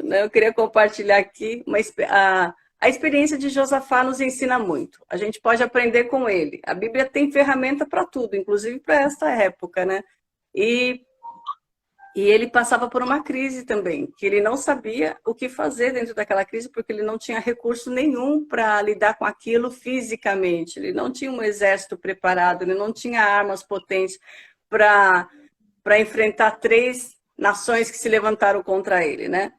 né? Eu queria compartilhar aqui a experiência de Josafá nos ensina muito. A gente pode aprender com ele. A Bíblia tem ferramenta para tudo, inclusive para esta época, né? E ele passava por uma crise também, que ele não sabia o que fazer dentro daquela crise, porque ele não tinha recurso nenhum para lidar com aquilo fisicamente. Ele não tinha um exército preparado, ele não tinha armas potentes para enfrentar 3 nações que se levantaram contra ele, né?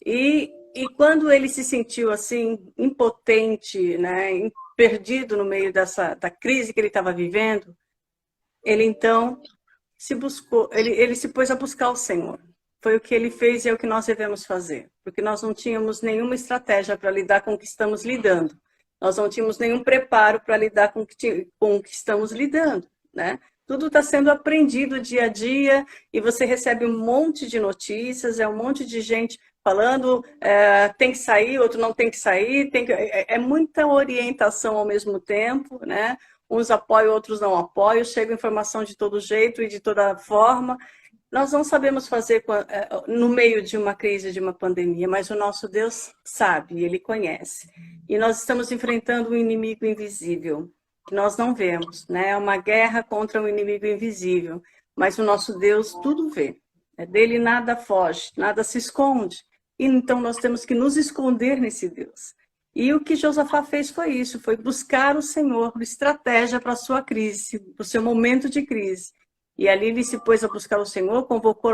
E quando ele se sentiu assim, impotente, né, perdido no meio da crise que ele estava vivendo, ele então ele se pôs a buscar o Senhor. Foi o que ele fez e é o que nós devemos fazer, porque nós não tínhamos nenhuma estratégia para lidar com o que estamos lidando. Nós não tínhamos nenhum preparo para lidar com o que estamos lidando, né? Tudo está sendo aprendido dia a dia e você recebe um monte de notícias, um monte de gente falando, tem que sair, outro não tem que sair, é muita orientação ao mesmo tempo, né? Uns apoiam, outros não apoiam, chega informação de todo jeito e de toda forma. Nós não sabemos fazer no meio de uma crise, de uma pandemia, mas o nosso Deus sabe, Ele conhece. E nós estamos enfrentando um inimigo invisível, que nós não vemos, né? É uma guerra contra um inimigo invisível, mas o nosso Deus tudo vê. Dele nada foge, nada se esconde. E então nós temos que nos esconder nesse Deus. E o que Josafá fez foi isso, foi buscar o Senhor, estratégia para a sua crise, para o seu momento de crise. E ali ele se pôs a buscar o Senhor, convocou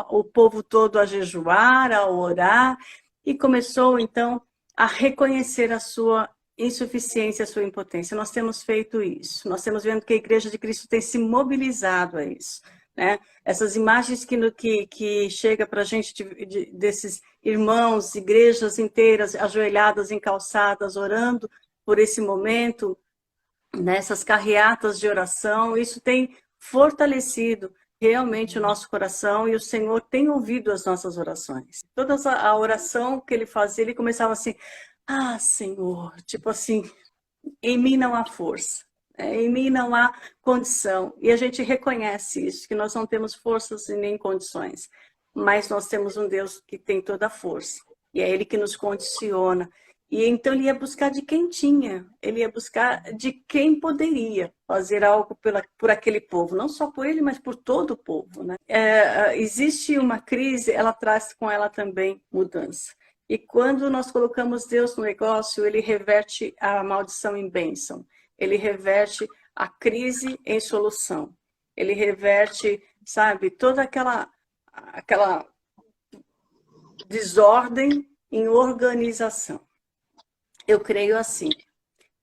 o povo todo a jejuar, a orar, e começou então a reconhecer a sua insuficiência, a sua impotência. Nós temos feito isso, nós temos vendo que a Igreja de Cristo tem se mobilizado a isso, né? Essas imagens que chega para a gente desses irmãos, igrejas inteiras ajoelhadas em calçadas, orando por esse momento, nessas carreatas de oração, isso tem fortalecido realmente o nosso coração e o Senhor tem ouvido as nossas orações. Toda a oração que ele fazia, ele começava assim, Senhor, tipo assim, em mim não há força. Em mim não há condição. E a gente reconhece isso, que nós não temos forças e nem condições. Mas nós temos um Deus que tem toda a força. E é Ele que nos condiciona. E então ele ia buscar de quem tinha. Ele ia buscar de quem poderia fazer algo por aquele povo. Não só por ele, mas por todo o povo, né? Existe uma crise, ela traz com ela também mudança. E quando nós colocamos Deus no negócio, Ele reverte a maldição em bênção. Ele reverte a crise em solução. Ele reverte, sabe, toda aquela desordem em organização. Eu creio assim,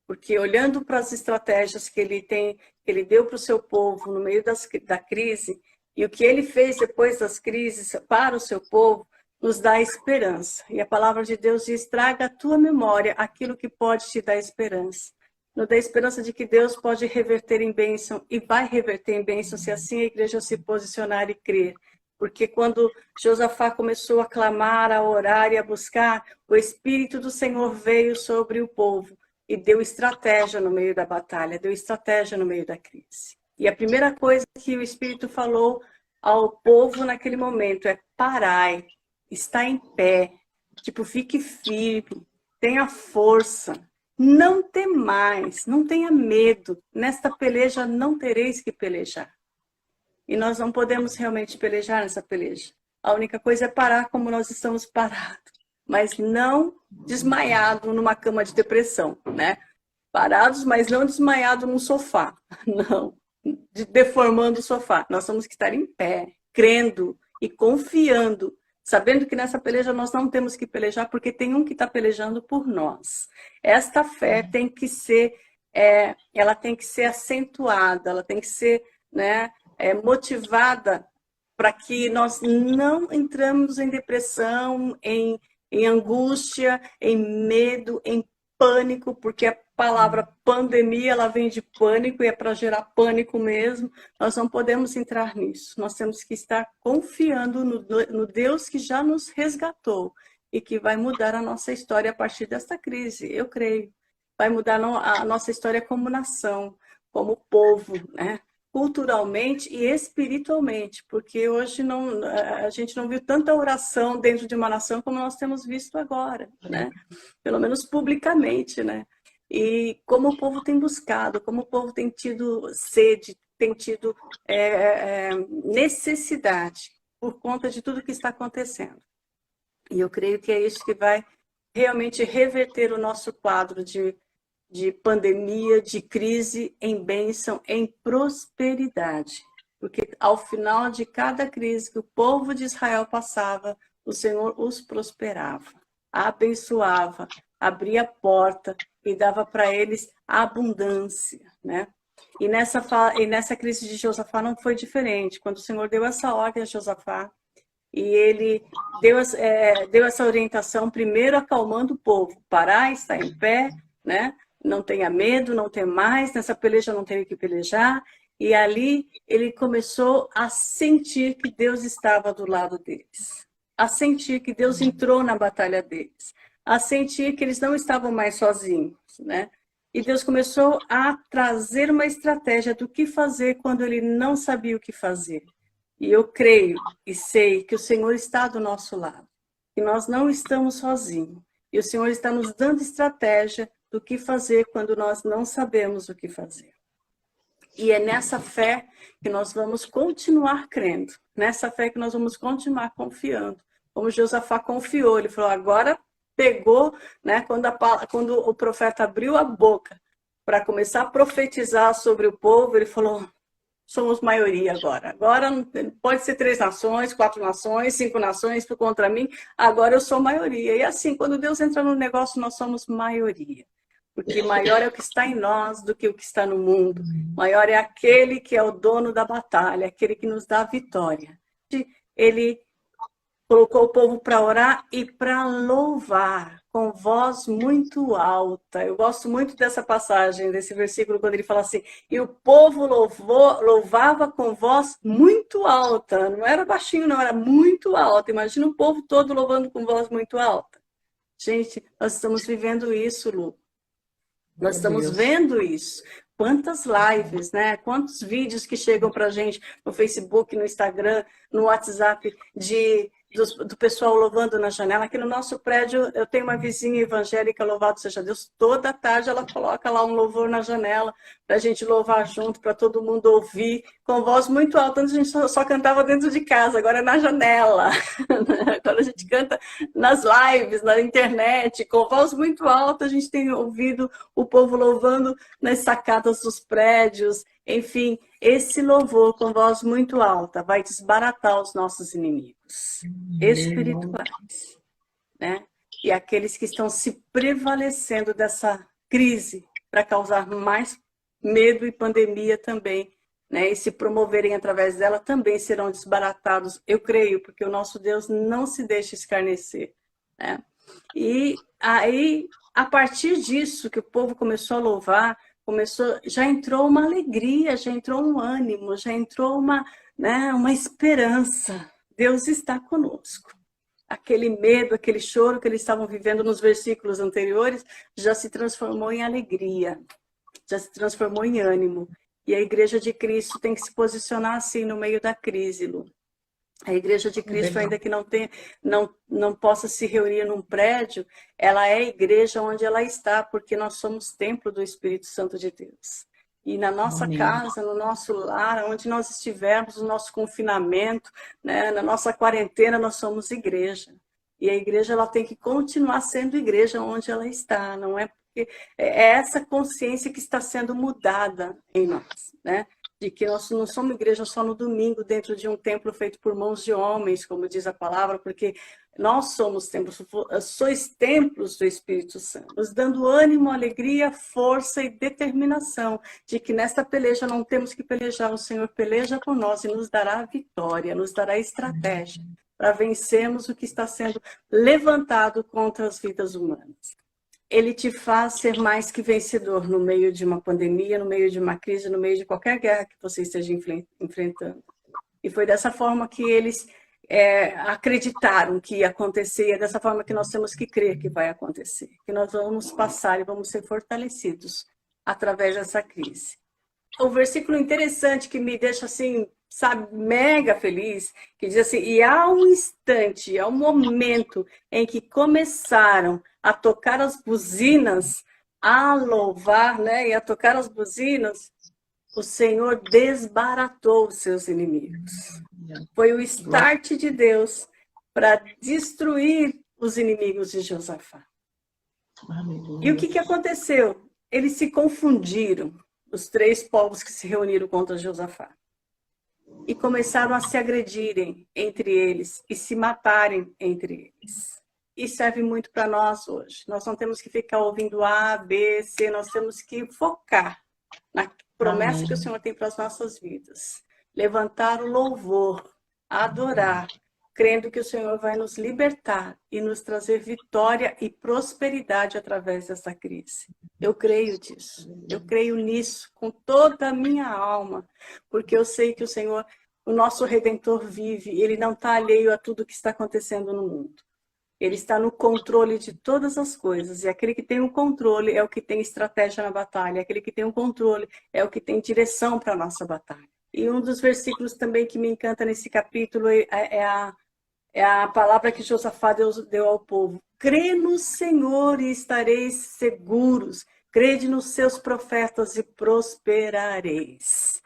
porque olhando para as estratégias que ele deu para o seu povo no meio da crise, e o que ele fez depois das crises para o seu povo, nos dá esperança. E a palavra de Deus diz, traga à tua memória aquilo que pode te dar esperança. Nos dá esperança de que Deus pode reverter em bênção e vai reverter em bênção se assim a igreja se posicionar e crer. Porque quando Josafá começou a clamar, a orar e a buscar, o Espírito do Senhor veio sobre o povo e deu estratégia no meio da batalha, deu estratégia no meio da crise. E a primeira coisa que o Espírito falou ao povo naquele momento é parai, está em pé, tipo, fique firme, tenha força. Não temais, não tenha medo. Nesta peleja não tereis que pelejar. E nós não podemos realmente pelejar nessa peleja. A única coisa é parar como nós estamos parados. Mas não desmaiado numa cama de depressão, né? Parados, mas não desmaiado num sofá. Não, deformando o sofá. Nós temos que estar em pé, crendo e confiando, sabendo que nessa peleja nós não temos que pelejar, porque tem um que está pelejando por nós. Esta fé tem que ser, ela tem que ser acentuada, ela tem que ser, né, motivada para que nós não entramos em depressão, em angústia, em medo, em pânico, porque a palavra pandemia, ela vem de pânico e é para gerar pânico mesmo. Nós não podemos entrar nisso. Nós temos que estar confiando no Deus que já nos resgatou e que vai mudar a nossa história a partir desta crise, eu creio. Vai mudar a nossa história como nação, como povo, né? culturalmente e espiritualmente, porque hoje a gente não viu tanta oração dentro de uma nação como nós temos visto agora, né? Pelo menos publicamente, né? E como o povo tem buscado, como o povo tem tido sede, tem tido necessidade por conta de tudo que está acontecendo. E eu creio que é isso que vai realmente reverter o nosso quadro de pandemia, de crise em bênção, em prosperidade. Porque ao final de cada crise que o povo de Israel passava, o Senhor os prosperava, abençoava, abria a porta e dava para eles abundância, né? E nessa crise de Josafá não foi diferente. Quando o Senhor deu essa ordem a Josafá, e ele deu essa orientação, primeiro acalmando o povo, parar, estar em pé, né? Não tenha medo, não tem mais, nessa peleja não teve que pelejar, e ali ele começou a sentir que Deus estava do lado deles, a sentir que Deus entrou na batalha deles, a sentir que eles não estavam mais sozinhos, né? E Deus começou a trazer uma estratégia do que fazer quando ele não sabia o que fazer. E eu creio e sei que o Senhor está do nosso lado, que nós não estamos sozinhos. E o Senhor está nos dando estratégia do que fazer quando nós não sabemos o que fazer. E é nessa fé que nós vamos continuar crendo, nessa fé que nós vamos continuar confiando. Como Josafá confiou, ele falou, agora pegou, né, quando o profeta abriu a boca para começar a profetizar sobre o povo, ele falou, somos maioria agora. Agora pode ser 3 nações, 4 nações, 5 nações contra mim, agora eu sou maioria. E assim, quando Deus entra no negócio, nós somos maioria. Porque maior é o que está em nós do que o que está no mundo. Maior é aquele que é o dono da batalha, aquele que nos dá a vitória. Ele colocou o povo para orar e para louvar com voz muito alta. Eu gosto muito dessa passagem, desse versículo, quando ele fala assim, e o povo louvava com voz muito alta. Não era baixinho, não, era muito alta. Imagina o povo todo louvando com voz muito alta. Gente, nós estamos vivendo isso, Lu. Nós estamos vendo isso. Quantas lives, né? Quantos vídeos que chegam para a gente no Facebook, no Instagram, no WhatsApp, do pessoal louvando na janela. Aqui no nosso prédio, eu tenho uma vizinha evangélica, louvado seja Deus, toda tarde ela coloca lá um louvor na janela, para a gente louvar junto, para todo mundo ouvir, com voz muito alta. Antes a gente só cantava dentro de casa, agora é na janela. Agora a gente canta nas lives, na internet, com voz muito alta, a gente tem ouvido o povo louvando nas sacadas dos prédios. Enfim, esse louvor com voz muito alta vai desbaratar os nossos inimigos espirituais, né? E aqueles que estão se prevalecendo dessa crise para causar mais medo e pandemia também, né? E se promoverem através dela também serão desbaratados, eu creio, porque o nosso Deus não se deixa escarnecer, né? E aí, a partir disso que o povo começou a louvar, já entrou uma alegria, já entrou um ânimo, já entrou uma esperança. Deus está conosco. Aquele medo, aquele choro que eles estavam vivendo nos versículos anteriores, já se transformou em alegria, já se transformou em ânimo. E a Igreja de Cristo tem que se posicionar assim no meio da crise, Lu. A Igreja de Cristo, ainda que não possa se reunir num prédio, ela é a igreja onde ela está, porque nós somos templo do Espírito Santo de Deus. E na nossa casa, no nosso lar, onde nós estivermos, no nosso confinamento, né, na nossa quarentena, nós somos igreja. E a igreja ela tem que continuar sendo igreja onde ela está, não é porque é essa consciência que está sendo mudada em nós, né? De que nós não somos igreja só no domingo, dentro de um templo feito por mãos de homens, como diz a palavra, porque nós somos templos, sois templos do Espírito Santo, nos dando ânimo, alegria, força e determinação, de que nesta peleja não temos que pelejar, o Senhor peleja por nós e nos dará a vitória, nos dará a estratégia para vencermos o que está sendo levantado contra as vidas humanas. Ele te faz ser mais que vencedor no meio de uma pandemia, no meio de uma crise, no meio de qualquer guerra que você esteja enfrentando. E foi dessa forma que eles acreditaram que ia acontecer, e é dessa forma que nós temos que crer que vai acontecer, que nós vamos passar e vamos ser fortalecidos através dessa crise. o versículo interessante que me deixa assim, sabe, mega feliz, que diz assim: e há um instante, há um momento em que começaram a tocar as buzinas, a louvar, né, e a tocar as buzinas, o Senhor desbaratou os seus inimigos. Foi o Glória. start de Deus para destruir os inimigos de Josafá. E o Aleluia. que aconteceu? Eles se confundiram, os três povos que se reuniram contra Josafá. E começaram a se agredirem entre eles e se matarem entre eles. E serve muito para nós hoje. Nós não temos que ficar ouvindo A, B, C, nós temos que focar na promessa que o Amém. Senhor tem para as nossas vidas. Levantar o louvor, adorar, crendo que o Senhor vai nos libertar e nos trazer vitória e prosperidade através dessa crise. Eu creio disso. Eu creio nisso com toda a minha alma, porque eu sei que o Senhor, o nosso Redentor, vive. Ele não está alheio a tudo que está acontecendo no mundo. Ele está no controle de todas as coisas. E aquele que tem o controle é o que tem estratégia na batalha. Aquele que tem o controle é o que tem direção para a nossa batalha. E um dos versículos também que me encanta nesse capítulo é a palavra que Josafá deu ao povo. Crê no Senhor e estareis seguros. Crede nos seus profetas e prosperareis.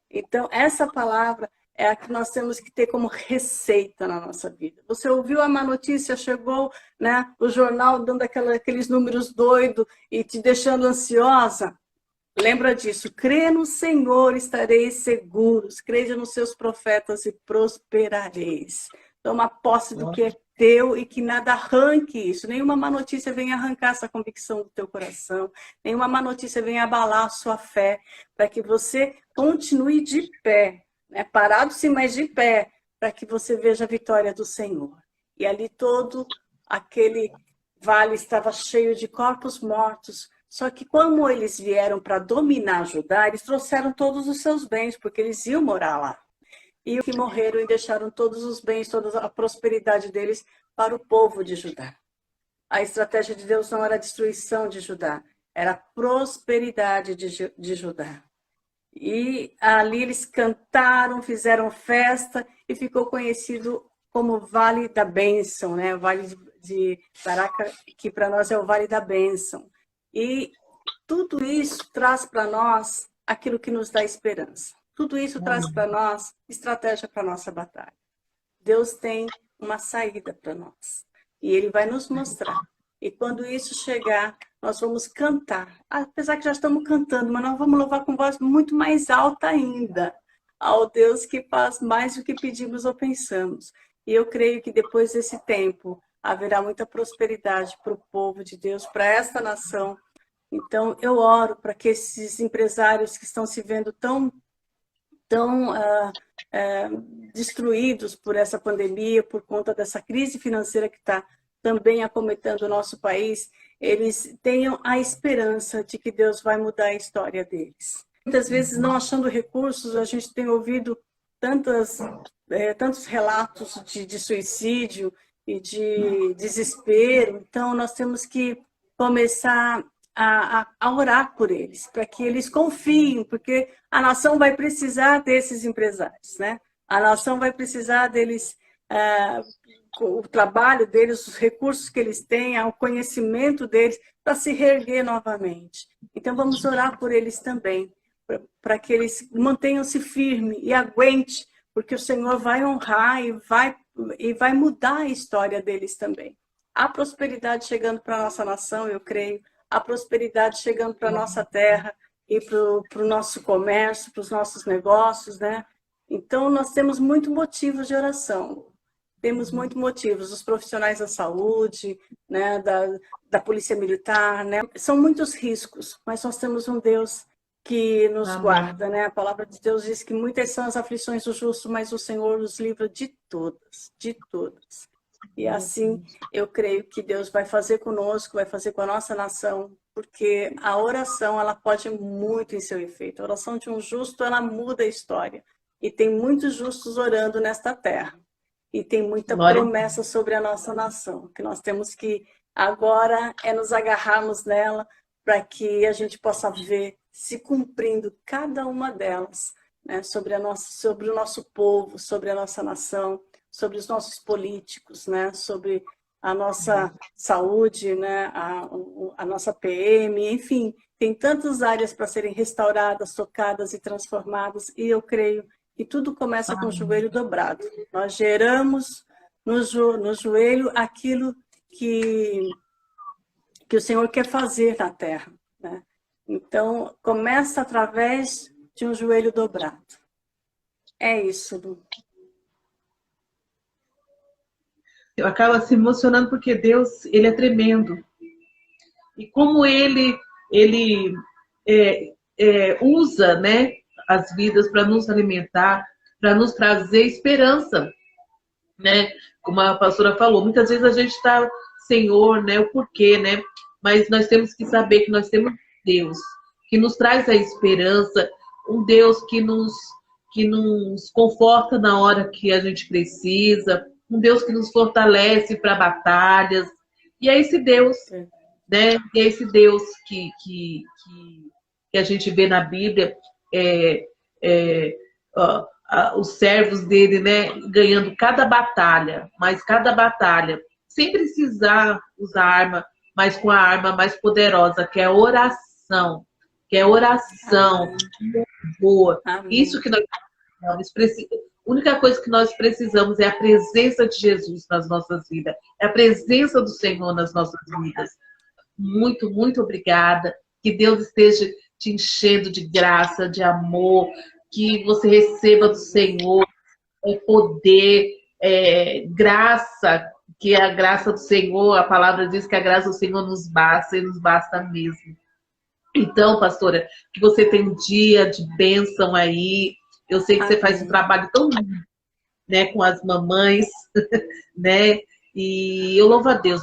Então, essa palavra é a que nós temos que ter como receita na nossa vida. Você ouviu a má notícia, chegou, né, o jornal dando aqueles números doidos e te deixando ansiosa? Lembra disso. Crê no Senhor, estareis seguros. Crede nos seus profetas e prosperareis. Toma posse do que é teu e que nada arranque isso. Nenhuma má notícia venha arrancar essa convicção do teu coração. Nenhuma má notícia venha abalar a sua fé, para que você continue de pé, né? Parado sim, mas de pé, para que você veja a vitória do Senhor. E ali todo aquele vale estava cheio de corpos mortos. Só que como eles vieram para dominar Judá, eles trouxeram todos os seus bens, porque eles iam morar lá. E os que morreram e deixaram todos os bens, toda a prosperidade deles para o povo de Judá. A estratégia de Deus não era a destruição de Judá, era a prosperidade de Judá. E ali eles cantaram, fizeram festa e ficou conhecido como Vale da Bênção, né? O Vale de Baraca, que para nós é o Vale da Bênção. E tudo isso traz para nós aquilo que nos dá esperança. Tudo isso traz para nós estratégia para a nossa batalha. Deus tem uma saída para nós. E Ele vai nos mostrar. E quando isso chegar, nós vamos cantar. Apesar que já estamos cantando, mas nós vamos louvar com voz muito mais alta ainda ao Deus que faz mais do que pedimos ou pensamos. E eu creio que depois desse tempo haverá muita prosperidade para o povo de Deus, para esta nação. Então, eu oro para que esses empresários que estão se vendo tão destruídos por essa pandemia, por conta dessa crise financeira que está também acometendo o nosso país, eles tenham a esperança de que Deus vai mudar a história deles. Muitas vezes, não achando recursos, a gente tem ouvido tantos relatos de suicídio e de desespero. Então, nós temos que começar a orar por eles, para que eles confiem, porque a nação vai precisar desses empresários, né? A nação vai precisar deles, o trabalho deles, os recursos que eles têm, o conhecimento deles, para se reerguer novamente. Então, vamos orar por eles também, para que eles mantenham-se firmes e aguentem, porque o Senhor vai honrar e vai mudar a história deles também. Há prosperidade chegando para a nossa nação, eu creio, a prosperidade chegando para a nossa terra e para o nosso comércio, para os nossos negócios, né? Então, nós temos muitos motivos de oração. Temos muitos motivos, os profissionais da saúde, né, da polícia militar, né? São muitos riscos, mas nós temos um Deus que nos guarda, né? A palavra de Deus diz que muitas são as aflições do justo, mas o Senhor nos livra de todas, de todas. E assim, eu creio que Deus vai fazer conosco, vai fazer com a nossa nação, porque a oração, ela pode muito em seu efeito. A oração de um justo, ela muda a história. E tem muitos justos orando nesta terra. E tem muita promessa sobre a nossa nação, que nós temos que agora nos agarrarmos nela para que a gente possa ver se cumprindo cada uma delas, né? Sobre o nosso povo, sobre a nossa nação, sobre os nossos políticos, né? Sobre a nossa saúde, né? A nossa PM, enfim, tem tantas áreas para serem restauradas, tocadas e transformadas, e eu creio que tudo começa com o joelho dobrado. Nós geramos no joelho aquilo que o Senhor quer fazer na terra, né? Então, começa através de um joelho dobrado. É isso, Lu. Eu acabo se emocionando porque Deus, ele é tremendo. E como ele usa, né, as vidas para nos alimentar, para nos trazer esperança, né? Como a pastora falou, muitas vezes a gente está, Senhor, né, o porquê, né? Mas nós temos que saber que nós temos Deus que nos traz a esperança, um Deus que nos conforta na hora que a gente precisa, um Deus que nos fortalece para batalhas. E é esse Deus, né? E é esse Deus que a gente vê na Bíblia, os servos dele, né, ganhando cada batalha, mas cada batalha, sem precisar usar arma, mas com a arma mais poderosa, que é a oração. Boa. Isso que nós precisamos. A única coisa que nós precisamos é a presença de Jesus nas nossas vidas, é a presença do Senhor nas nossas vidas. Muito, muito obrigada. Que Deus esteja te enchendo de graça, de amor, que você receba do Senhor poder, graça, que a graça do Senhor, a palavra diz que a graça do Senhor nos basta e nos basta mesmo. Então, pastora, que você tenha um dia de bênção aí. Eu sei que você faz um trabalho tão lindo, né, com as mamães, né? E eu louvo a Deus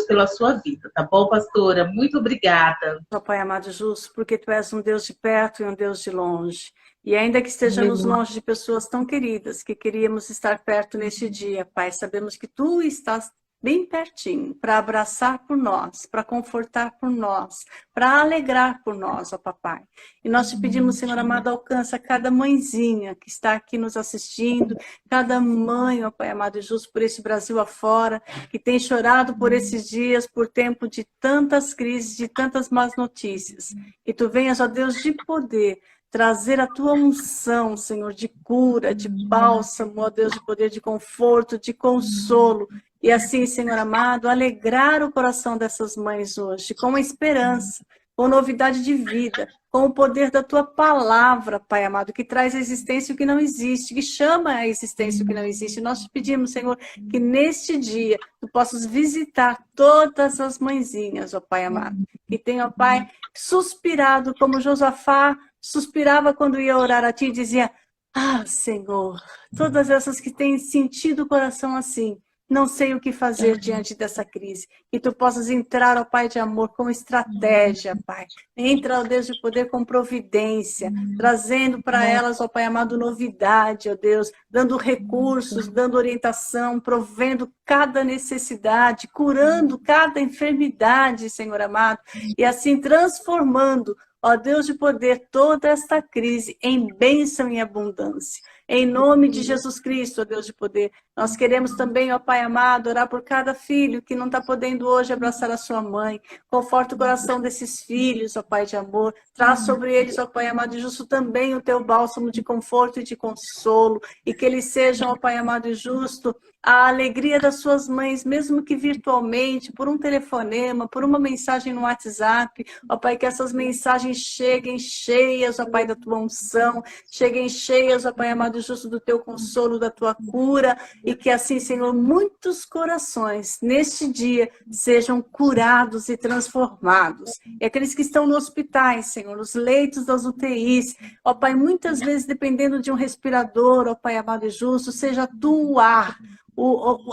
pela sua vida, tá bom, pastora? Muito obrigada. Pai amado justo, porque tu és um Deus de perto e um Deus de longe. E ainda que estejamos longe de pessoas tão queridas, que queríamos estar perto neste dia, Pai, sabemos que tu estás bem pertinho, para abraçar por nós, para confortar por nós, para alegrar por nós, ó papai. E nós te pedimos, Senhor amado, alcança cada mãezinha que está aqui nos assistindo, cada mãe, ó Pai amado e justo, por esse Brasil afora, que tem chorado por esses dias, por tempo de tantas crises, de tantas más notícias. Que tu venhas, ó Deus, de poder, trazer a tua unção, Senhor, de cura, de bálsamo, ó Deus, de poder, de conforto, de consolo. E assim, Senhor amado, alegrar o coração dessas mães hoje, com a esperança, com novidade de vida, com o poder da tua palavra, Pai amado, que traz a existência o que não existe, que chama a existência o que não existe. Nós te pedimos, Senhor, que neste dia tu possas visitar todas as mãezinhas, ó Pai amado, que tenham, ó Pai, suspirado como Josafá suspirava quando ia orar a ti e dizia: ah, Senhor, todas essas que têm sentido o coração assim, não sei o que fazer diante dessa crise. Que tu possas entrar, ó Pai de amor, com estratégia, Pai. Entra, ó Deus de poder, com providência, trazendo para elas, ó Pai amado, novidade, ó Deus, dando recursos, dando orientação, provendo cada necessidade, curando cada enfermidade, Senhor amado, e assim transformando, ó Deus de poder, toda esta crise em bênção e abundância. Em nome de Jesus Cristo, ó Deus de poder, nós queremos também, ó Pai amado, orar por cada filho que não está podendo hoje abraçar a sua mãe. Conforta o coração desses filhos, ó Pai de amor. Traz sobre eles, ó Pai amado e justo, também o teu bálsamo de conforto e de consolo. E que eles sejam, ó Pai amado e justo, a alegria das suas mães, mesmo que virtualmente, por um telefonema, por uma mensagem no WhatsApp. Ó Pai, que essas mensagens cheguem cheias, ó Pai, da tua unção, cheguem cheias, ó Pai amado e justo, do teu consolo, da tua cura, e que assim, Senhor, muitos corações neste dia sejam curados e transformados. E aqueles que estão nos hospitais, Senhor, nos leitos das UTIs, ó Pai, muitas vezes dependendo de um respirador, ó Pai amado e justo, seja tu o ar,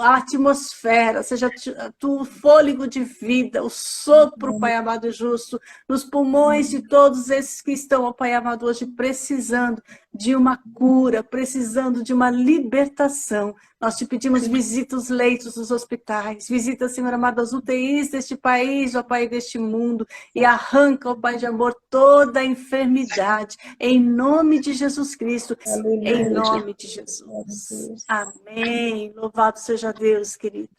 a atmosfera, seja tu o fôlego de vida, o sopro, Pai amado e justo, nos pulmões de todos esses que estão, ó Pai amado, hoje precisando de uma cura, precisando de uma libertação. Nós te pedimos, visita os leitos dos hospitais, visita, Senhor amado, as UTIs deste país, ó Pai, deste mundo, e arranca, ó Pai de amor, toda a enfermidade, em nome de Jesus Cristo, em nome de Jesus. Amém. Louvado seja Deus, querido.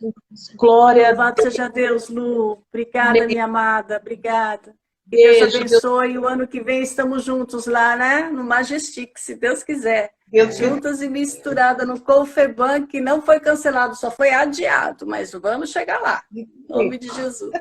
Glória. Louvado seja Deus, Lu. Obrigada, minha amada. Obrigada. Que Deus abençoe. O ano que vem estamos juntos lá, né? No Majestic, se Deus quiser. Juntas e misturadas no Confeban, que não foi cancelado, só foi adiado. Mas vamos chegar lá. Em nome de Jesus.